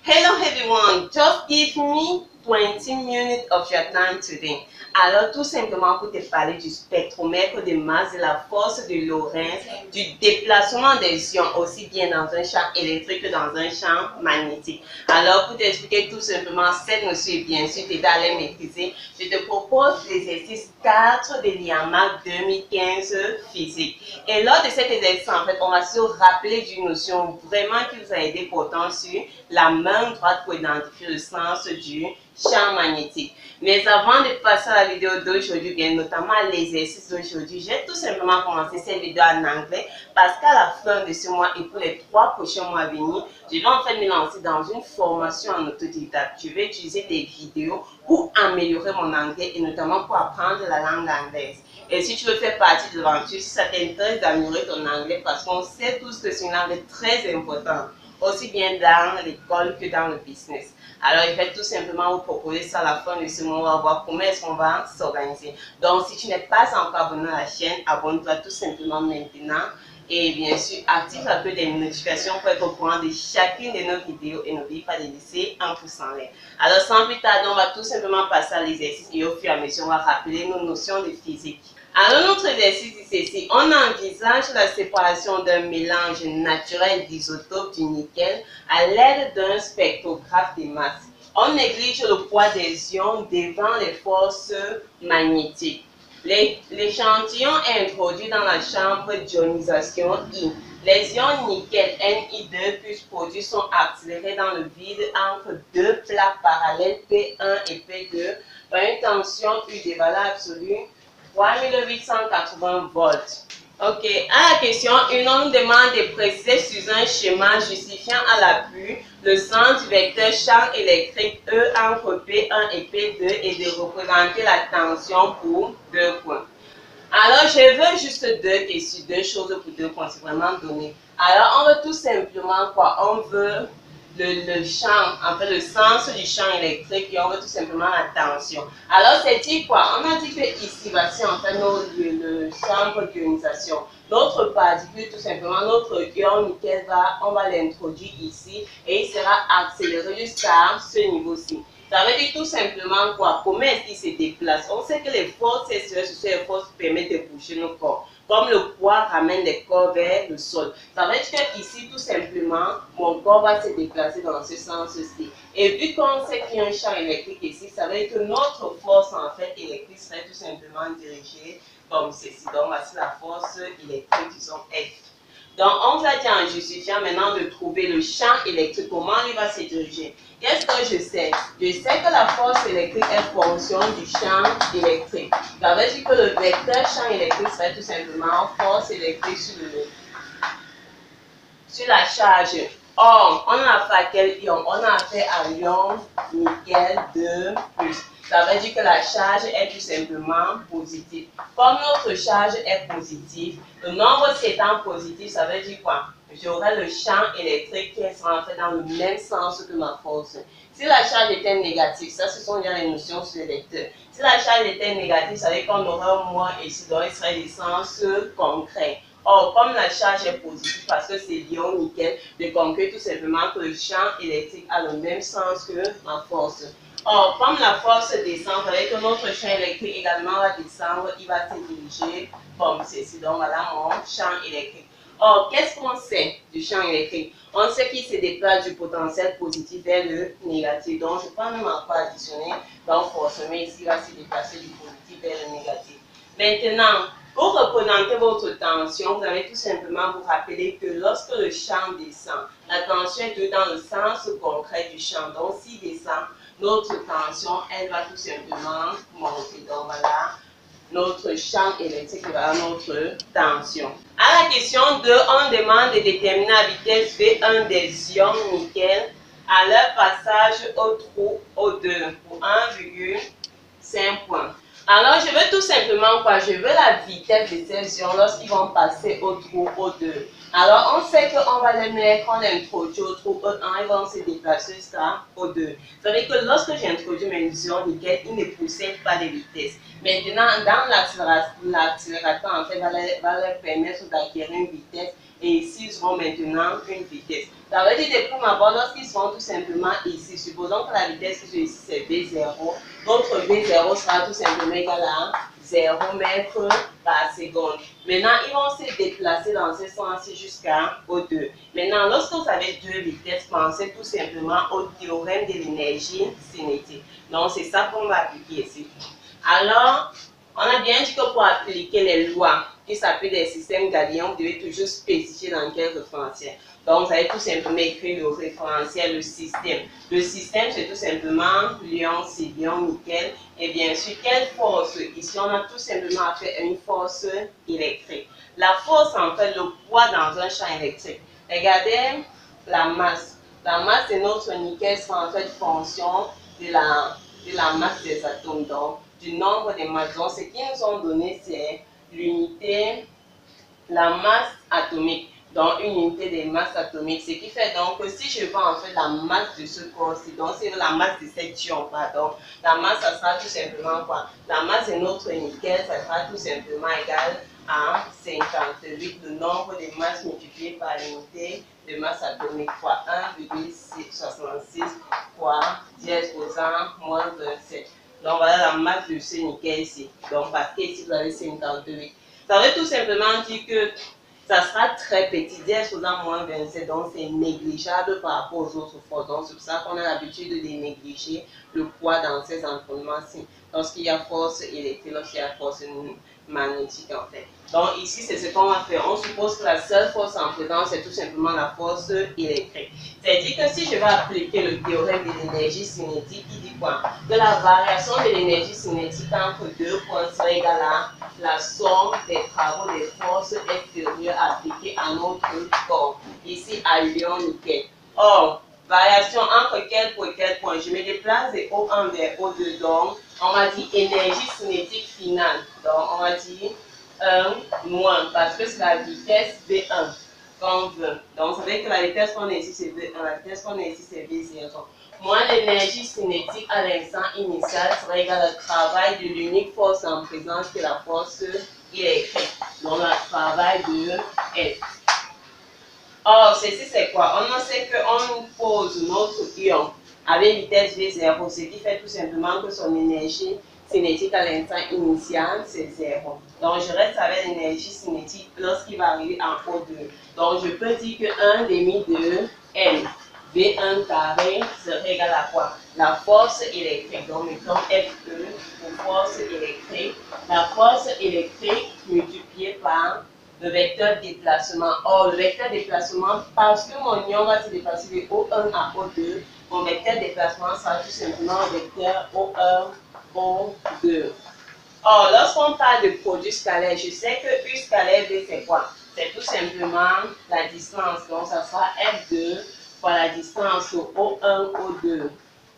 Hello everyone, just give me 20 minutes of your time today. Alors tout simplement pour te parler du spectromètre de masse, de la force de Lorentz, du déplacement des ions aussi bien dans un champ électrique que dans un champ magnétique. Alors pour t'expliquer tout simplement cette notion et bien sûr t'aider à les maîtriser, je te propose l'exercice 4 de l'IAMAC 2015 physique. Et lors de cet exercice en fait on va se rappeler d'une notion vraiment qui vous a aidé pourtant sur la main droite pour identifier le sens du champ magnétique. Mais avant de passer à la vidéo d'aujourd'hui, bien notamment à l'exercice d'aujourd'hui, j'ai tout simplement commencé cette vidéo en anglais parce qu'à la fin de ce mois et pour les 3 prochains mois à venir, je vais en fait me lancer dans une formation en autodidacte. Je vais utiliser des vidéos pour améliorer mon anglais et notamment pour apprendre la langue anglaise. Et si tu veux faire partie de l'aventure, si ça t'intéresse d'améliorer ton anglais, parce qu'on sait tous que c'est une langue très importante, aussi bien dans l'école que dans le business. Alors, je vais tout simplement vous proposer ça à la fin de ce mois. On va voir comment est-ce qu'on va s'organiser. Donc, si tu n'es pas encore abonné à la chaîne, abonne-toi tout simplement maintenant. Et bien sûr, active la cloche des notifications pour être au courant de chacune de nos vidéos et n'oublie pas de laisser un pouce en l'air. Alors, sans plus tarder, on va tout simplement passer à l'exercice et au fur et à mesure, on va rappeler nos notions de physique. Alors, notre exercice est ceci. On envisage la séparation d'un mélange naturel d'isotopes du nickel à l'aide d'un spectrographe de masse. On néglige le poids des ions devant les forces magnétiques. L'échantillon est introduit dans la chambre d'ionisation I. Les ions nickel Ni2 plus produits sont accélérés dans le vide entre deux plaques parallèles P1 et P2 par une tension U de valeur absolue 3880 volts. Ok, à la question 1, on nous demande de préciser sur un schéma justifiant à l'appui le sens du vecteur champ électrique E entre P1 et P2 et de représenter la tension pour 2 points. Alors, je veux juste deux choses pour 2 points, c'est vraiment donné. Alors, on veut tout simplement quoi? On veut le champ, en fait le sens du champ électrique et on veut tout simplement la tension. Alors, c'est dit quoi? On a dit que ici, voici en fait le champ d'ionisation. Notre particule, tout simplement, notre ion nickel, on va l'introduire ici et il sera accéléré jusqu'à ce niveau-ci. Ça veut dire tout simplement quoi? Comment est-ce qu'il se déplace? On sait que les forces sexuelles, ce sont les forces qui permettent de bouger nos corps. Comme le poids ramène les corps vers le sol. Ça veut dire qu'ici, tout simplement, mon corps va se déplacer dans ce sens-ci. Et vu qu'on sait qu'il y a un champ électrique ici, ça veut dire que notre force en fait électrique serait tout simplement dirigée comme ceci. Donc, voici la force électrique, disons F. Donc, on vous a dit en justifiant maintenant de trouver le champ électrique, comment il va se diriger. Qu'est-ce que je sais? Je sais que la force électrique est fonction du champ électrique. Ça veut dire que le vecteur champ électrique serait tout simplement force électrique sur la charge. Or, on a fait à quel ion? On a fait à l'ion nickel 2+. Ça veut dire que la charge est tout simplement positive. Comme notre charge est positive, le nombre étant positif, ça veut dire quoi? J'aurai le champ électrique qui sera en fait dans le même sens que ma force. Si la charge était négative, ça ce sont déjà les notions sur le vecteur. Si la charge était négative, ça veut dire qu'on aurait un moins ici, donc il serait des sens concrets. Or, comme la charge est positive parce que c'est l'ion nickel, je conclue tout simplement que le champ électrique a le même sens que ma force. Or, comme la force descend, avec que notre champ électrique également va descendre, il va se diriger comme ceci. Donc, voilà mon champ électrique. Or, qu'est-ce qu'on sait du champ électrique? On sait qu'il se déplace du potentiel positif vers le négatif. Donc, je prends même encore additionner. Donc, forcément, ici, il va se déplacer du positif vers le négatif. Maintenant, pour représenter votre tension, vous allez tout simplement vous rappeler que lorsque le champ descend, la tension est dans le sens concret du champ. Donc, s'il descend, notre tension, elle va tout simplement monter. Donc, voilà notre champ électrique, voilà notre tension. À la question 2, on demande de déterminer la vitesse V1 des ions nickel à leur passage au trou O2 pour 1,5 points. Alors, je veux tout simplement quoi? Je veux la vitesse de ces ions lorsqu'ils vont passer au trou O2. Alors, on sait qu'on va les mettre, on introduit au trou O1, ils vont se déplacer jusqu'à O2. Ça veut dire que lorsque j'introduis mes ions nickel, ils ne possèdent pas de vitesse. Maintenant, dans l'accélérateur, en fait, va leur permettre d'acquérir une vitesse. Et ici, ils auront maintenant une vitesse. Ça veut dire que, pour abord, lorsqu'ils sont tout simplement ici, supposons que la vitesse qui est ici, c'est V0, notre V0 sera tout simplement égal à 0 mètres par seconde. Maintenant, ils vont se déplacer dans ce sens jusqu'à O2. Maintenant, lorsque vous avez deux vitesses, pensez tout simplement au théorème de l'énergie cinétique. Donc, c'est ça qu'on va appliquer ici. Alors, on a bien dit que pour appliquer les lois qui s'appuient des systèmes galiléens, vous devez toujours spécifier dans quel référentiel. Donc, vous allez tout simplement écrire le référentiel, le système. Le système, c'est tout simplement l'ion, silion, nickel. Et bien sûr, quelle force? Ici, on a tout simplement fait une force électrique. La force, en fait, le poids dans un champ électrique. Regardez la masse. La masse de notre nickel sera en fait fonction de la masse des atomes. Donc, du nombre de masses. Donc, ce qu'ils nous ont donné, c'est l'unité, la masse atomique. Donc, une unité de masse atomique. Ce qui fait donc que si je vois en fait la masse de ce corps-ci, donc c'est la masse de cette ion, pardon. La masse, ça sera tout simplement quoi? La masse de notre nickel, ça sera tout simplement égal à 58. Le nombre de masses multiplié par l'unité de masse atomique fois 1,66 fois 10 exposant moins 27. Donc voilà la masse de ce nickel ici. Donc parce que ici vous avez 58. Ça veut tout simplement dire que ça sera très petit, 10 exposant moins 27, donc c'est négligeable par rapport aux autres forces. Donc c'est pour ça qu'on a l'habitude de négliger le poids dans ces entraînements-ci. Lorsqu'il y a force électrique, lorsqu'il y a force magnétique en fait. Donc ici c'est ce qu'on va faire. On suppose que la seule force en présence c'est tout simplement la force électrique. C'est-à-dire que si je vais appliquer le théorème de l'énergie cinétique, il dit quoi? Que la variation de l'énergie cinétique entre deux points sera égale à la somme des travaux des forces extérieures appliquées à notre corps. Ici à l'ion nickel. Or, variation entre quel point et quel point? Je me déplace de O1 vers O2. Donc, on m'a dit énergie cinétique finale. Donc, on m'a dit 1 moins, parce que c'est la vitesse V1 qu'on veut. Donc, ça veut dire que la vitesse qu'on a ici, c'est V1. La vitesse qu'on a ici, c'est V0. Moins l'énergie cinétique à l'instant initial sera égale au travail de l'unique force en présence que la force électrique. Donc, le travail de F. Or, ceci c'est quoi? On sait qu'on pose notre ion avec vitesse V0, ce qui fait tout simplement que son énergie cinétique à l'instant initial, c'est 0. Donc, je reste avec l'énergie cinétique lorsqu'il va arriver en O2. Donc, je peux dire que 1 demi de N, V1 carré serait égal à quoi? La force électrique. Donc, mettons FE pour force électrique. La force électrique multipliée par le vecteur de déplacement. Or, le vecteur de déplacement, parce que mon ion va se déplacer de O1 à O2, mon vecteur de déplacement sera tout simplement le vecteur O1, O2. Or, lorsqu'on parle de produit scalaire, je sais que U scalaire V, c'est quoi? C'est tout simplement la distance. Donc, ça sera F2 fois la distance O1, O2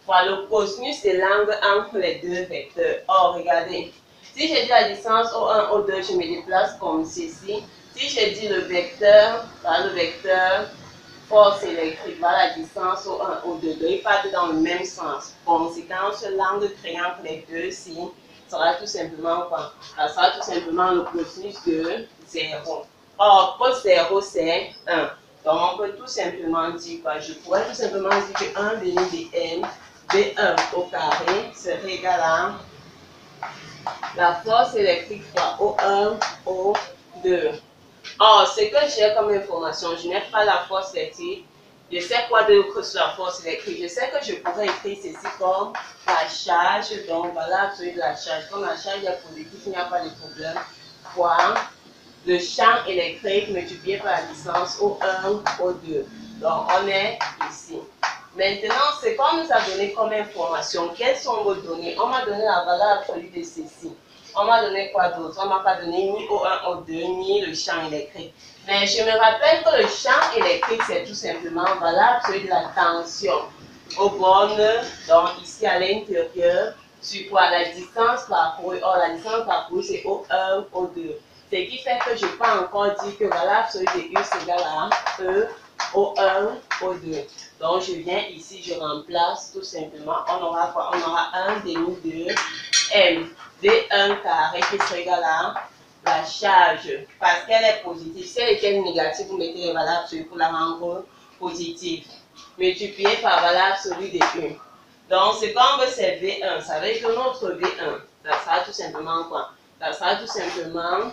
fois le cosinus de l'angle entre les deux vecteurs. Or, regardez. Si je dis la distance O1, O2, je me déplace comme ceci. Si je dis le vecteur force électrique, voilà la distance O1, O2, ils partent dans le même sens. Conséquence, l'angle créé entre les deux signes sera tout simplement quoi? Ça sera tout simplement le cosinus de 0. Or, cos 0, c'est 1. Donc, on peut tout simplement dire quoi? Je pourrais tout simplement dire que 1 demi de n V1 au carré serait égal à la force électrique fois O1, O2. Or, ce que j'ai comme information, je n'ai pas la force électrique. Je sais quoi d'autre sur la force électrique. Je sais que je pourrais écrire ceci comme la charge. Donc, voilà l'absolu de la charge. Comme la charge est positive, il n'y a pas de problème. Fois le champ électrique multiplié par la distance O1, O2. Donc, on est ici. Maintenant, ce qu'on nous a donné comme information, quelles sont vos données? On m'a donné la valeur absolue de ceci. On m'a donné quoi d'autre? On m'a pas donné ni O1, O2, ni le champ électrique. Mais je me rappelle que le champ électrique, c'est tout simplement valeur absolue de la tension aux bornes, donc ici à l'intérieur sur quoi? La distance parcourue. Or, la distance parcourue, c'est O1, O2. Ce qui fait que je peux encore dire que voilà, l'absolu de U c'est égal à E, O1, O2. Donc, je viens ici, je remplace tout simplement. On aura quoi? On aura 1 demi de M D1 carré qui sera égal à la charge. Parce qu'elle est positive. Si elle était négative, vous mettez les valeurs absolues pour la rendre positive. Multiplié par valeur absolue de U. Donc, ce qu'on veut, c'est V1. Ça veut dire que notre V1, ça sera tout simplement quoi? Ça sera tout simplement.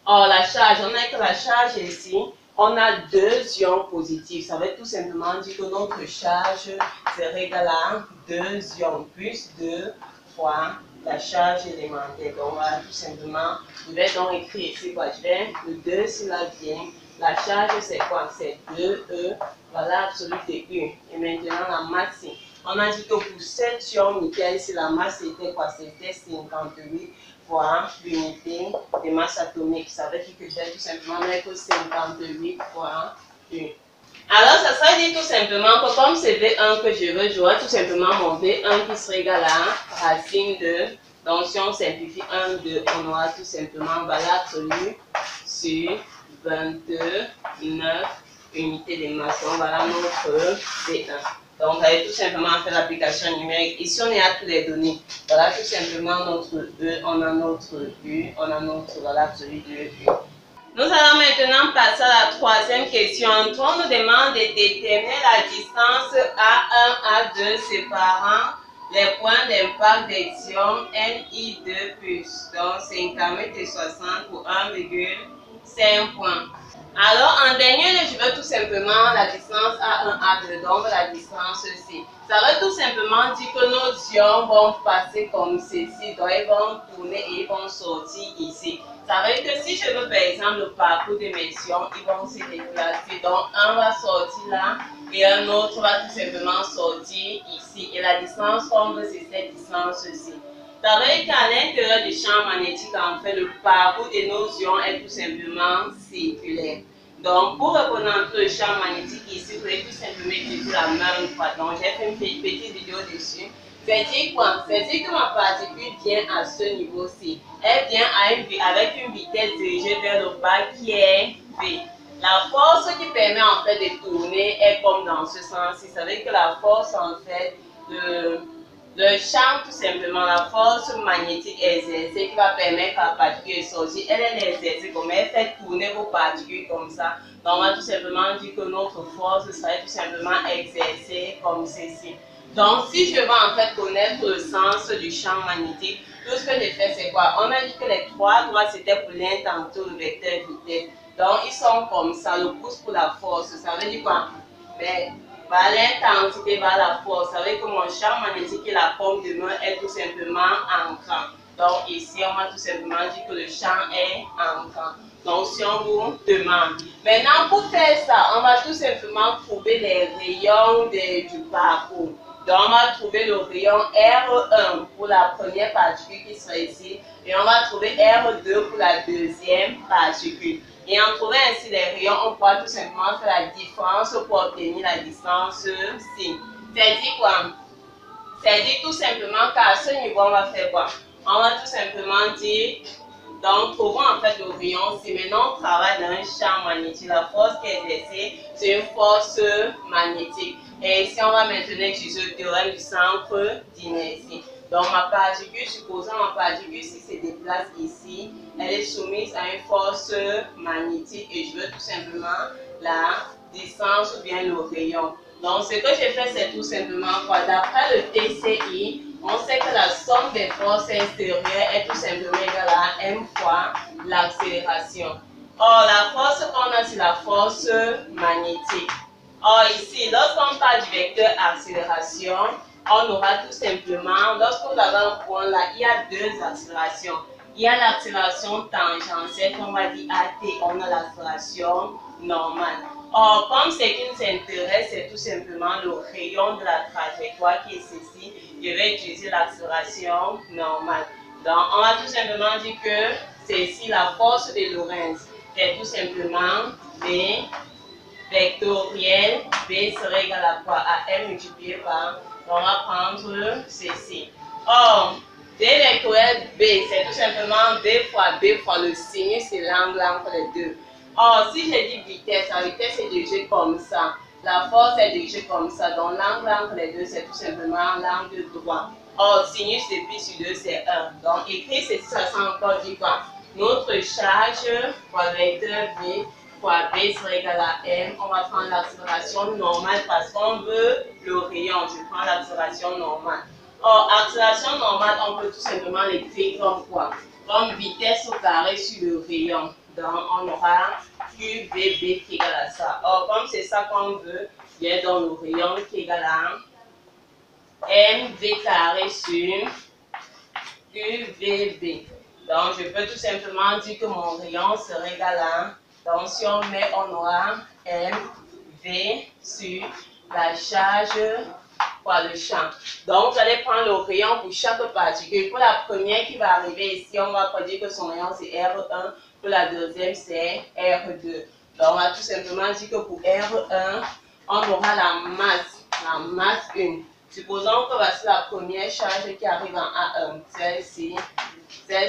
Or, la charge, on a que la charge ici, on a 2 ions positifs. Ça veut tout simplement dire que notre charge serait égale à 2 ions plus 2 fois la charge élémentaire. Donc, voilà, tout simplement, je vais donc écrire ici quoi? Je vais, le 2 s'il là vient. La charge, c'est quoi? C'est 2E, voilà, absolue de U. Et maintenant, la masse, on a dit que pour 7 ions nickel, si la masse était quoi? C'était 58 fois l'unité de masse atomique. Ça veut dire que je vais tout simplement mettre 58 fois U. Alors, ça serait dit tout simplement que comme c'est V1 que je veux, j'aurai tout simplement mon V1 qui serait égal à racine de. Donc, si on simplifie 1, 2, on aura tout simplement valeur absolue sur 29 unités de masse. Donc, voilà notre V1. Donc, vous allez tout simplement faire l'application numérique. Ici, on est à toutes les données. Voilà tout simplement notre E, on a notre U, on a notre valeur absolue de U. Nous allons maintenant passer à la troisième question. On nous demande de déterminer la distance A1, A2 séparant les points d'impact des ions Ni2+. Donc, 50 et 60 pour 1,5 points. Alors, en dernier lieu, je veux tout simplement la distance A1, A2, donc la distance C. Ça veut tout simplement dire que nos ions vont passer comme ceci, donc ils vont tourner et ils vont sortir ici. Ça veut dire que si je veux par exemple le parcours de mes ions, ils vont se déplacer. Donc, un va sortir là et un autre va tout simplement sortir ici. Et la distance qu'on veut, c'est cette distance-ci. Ça veut dire qu'à l'intérieur du champ magnétique, en fait, le parcours de nos ions est tout simplement circulaire. Donc, pour représenter le champ magnétique ici, vous pouvez tout simplement utiliser la même fois. Donc, j'ai fait une petite vidéo dessus. C'est dire quoi? C'est dire que ma particule vient à ce niveau-ci. Elle vient avec une vitesse dirigée vers le bas qui est V. La force qui permet en fait de tourner est comme dans ce sens-ci. Ça veut dire que la force en fait le champ, tout simplement, la force magnétique exercée qui va permettre à la particule de sortir, elle est exercée comme elle fait tourner vos particules comme ça. Donc, on va tout simplement dire que notre force serait tout simplement exercée comme ceci. Donc, si je veux en fait connaître le sens du champ magnétique, tout ce que j'ai fait, c'est quoi? On a dit que les 3 droites, c'était pour l'intensité, le vecteur vitesse. Donc, ils sont comme ça, le pouce pour la force. Ça veut dire quoi? Mais, par l'intensité, par la force. Ça veut dire que mon champ magnétique et la forme de main est tout simplement ancrant. Donc ici, on va tout simplement dire que le champ est ancrant. Donc si on vous demande. Maintenant, pour faire ça, on va tout simplement trouver les rayons du parcours. Donc on va trouver le rayon R1 pour la première particule qui sera ici. Et on va trouver R2 pour la deuxième particule. Et en trouvant ainsi les rayons, on pourra tout simplement faire la différence pour obtenir la distance C. C'est-à-dire quoi? C'est-à-dire tout simplement qu'à ce niveau, on va faire quoi? On va tout simplement dire, donc trouvons en fait le rayon C. Maintenant, on travaille dans un champ magnétique. La force qui est exercée, c'est une force magnétique. Et ici, on va maintenant utiliser le théorème du centre d'inertie. Donc, ma particule, supposons ma particule, si se déplace ici, elle est soumise à une force magnétique et je veux tout simplement la distance ou bien le rayon. Donc, ce que j'ai fait, c'est tout simplement quoi? D'après le TCI, on sait que la somme des forces extérieures est tout simplement égale à M fois l'accélération. Or, la force qu'on a, c'est la force magnétique. Or, ici, lorsqu'on parle du vecteur accélération, on aura tout simplement, lorsqu'on a un point là, il y a deux accélérations. Il y a l'accélération tangentielle, qu'on va dire AT, on a l'accélération normale. Or, comme ce qui nous intéresse, c'est tout simplement le rayon de la trajectoire qui est ceci. Je vais utiliser l'accélération normale. Donc, on va tout simplement dire que c'est ici la force de Lorentz. C'est tout simplement V vectoriel, V serait égal à quoi? À M multiplié par, on va prendre ceci. Or, D vectoriel B, c'est tout simplement B fois le sinus et l'angle entre les deux. Or, si je dis vitesse, la vitesse est dirigée comme ça. La force est dirigée comme ça. Donc, l'angle entre les deux, c'est tout simplement l'angle droit. Or, sinus de pi sur 2, c'est 1. Donc, écrire ceci, ça sent encore dit quoi? Notre charge fois vecteur V fois B sera égal à M. On va prendre l'accélération normale parce qu'on veut le rayon. Je prends l'accélération normale. Or, accélération normale, on peut tout simplement l'écrire comme quoi? Comme vitesse au carré sur le rayon. Donc, on aura QVB qui est égal à ça. Or, comme c'est ça qu'on veut, il y a dans le rayon qui est égal à MV carré sur QVB. Donc, je peux tout simplement dire que mon rayon sera égal à, donc si on met, on aura MV sur la charge fois le champ. Donc, vous allez prendre le rayon pour chaque particule. Pour la première qui va arriver ici, on va dire que son rayon c'est R1. Pour la deuxième, c'est R2. Donc, on va tout simplement dire que pour R1, on aura la masse 1. Supposons que voici la première charge qui arrive en A1. Celle-ci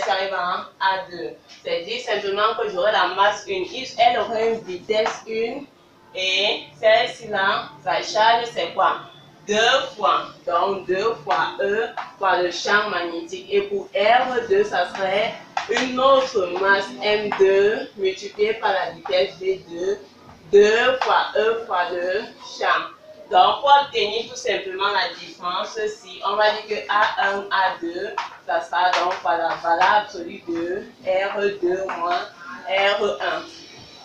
arrive en A2. C'est-à-dire simplement que j'aurai la masse 1. Elle aurait une vitesse 1. Et celle-ci là, sa charge c'est quoi? 2 fois. Donc 2 fois E fois le champ magnétique. Et pour R2, ça serait une autre masse M2 multipliée par la vitesse V2. 2 fois E fois le champ. Donc, pour obtenir tout simplement la différence, si on va dire que A1, A2, ça sera donc par la valeur absolue de R2 moins R1.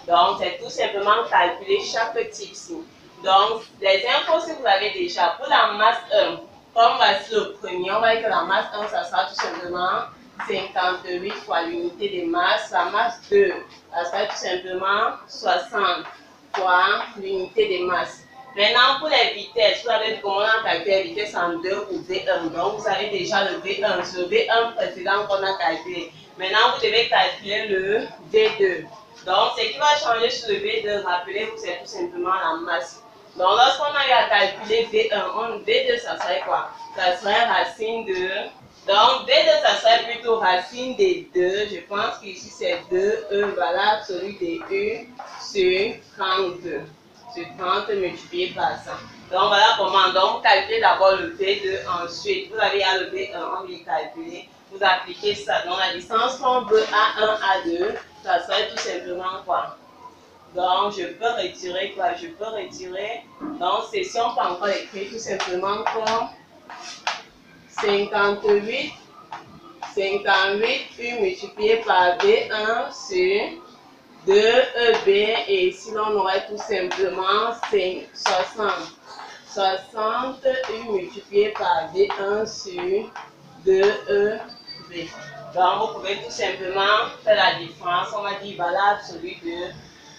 Donc, c'est tout simplement calculer chaque type-ci. Donc, les infos, si vous avez déjà, pour la masse 1, comme voici le premier, on va dire que la masse 1, ça sera tout simplement 58 fois l'unité de masse. La masse 2, ça sera tout simplement 60 fois l'unité de masse. Maintenant, pour les vitesses, vous avez comment on calcule la vitesse en 2 ou V1. Donc, vous avez déjà le V1. C'est le V1 précédent qu'on a calculé. Maintenant, vous devez calculer le V2. Donc, ce qui va changer sur le V2, rappelez-vous, c'est tout simplement la masse. Donc, lorsqu'on a eu à calculer V1, V2, ça serait quoi? Ça serait racine de... Donc, V2, ça serait plutôt racine des 2. Je pense qu'ici, c'est 2E valable celui des U sur 32. Sur 30 multiplié par 100. Donc, voilà comment. Donc, vous calculez d'abord le V2, ensuite, vous avez à le V1, on va calculer. Vous appliquez ça. Donc, la distance qu'on veut A1, A2, ça serait tout simplement quoi? Donc, je peux retirer quoi? Je peux retirer. Donc, c'est si on peut encore écrire tout simplement comme 58 U multiplié par V1 sur 2EB et ici on aurait tout simplement 60 U multiplié par V1 sur 2EB. Donc vous pouvez tout simplement faire la différence. On va dire valable celui de.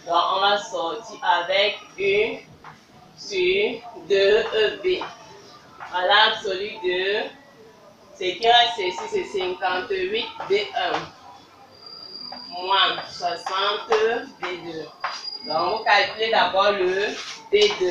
Donc on va sortir avec U sur 2EB. Valable celui de. Ce qui reste ici c'est 58 V1. Moins 60 V2. Donc, vous calculez d'abord le V2.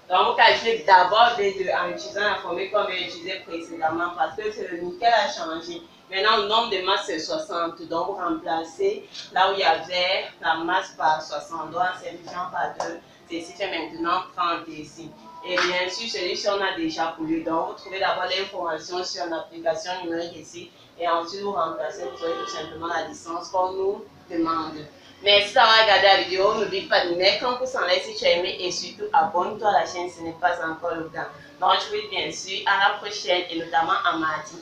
Donc, vous calculez d'abord V2 en utilisant la formule qu'on avait utilisée précédemment parce que le nickel a changé. Maintenant, le nombre de masses c'est 60. Donc, vous remplacez là où il y avait la masse par 60. Donc, en simplifiant par 2, ceci fait maintenant 30 ici. Et bien sûr, celui-ci, on a déjà voulu. Donc, vous trouvez d'abord l'information sur l'application numérique ici. Et ensuite, vous remplacez, vous aurez tout simplement la distance qu'on nous demande. Merci d'avoir regardé la vidéo. N'oublie pas de mettre un pouce en l'air si tu as aimé. Et surtout, abonne-toi à la chaîne si ce n'est pas encore le cas. Donc, je vous dis bien sûr à la prochaine et notamment à mardi.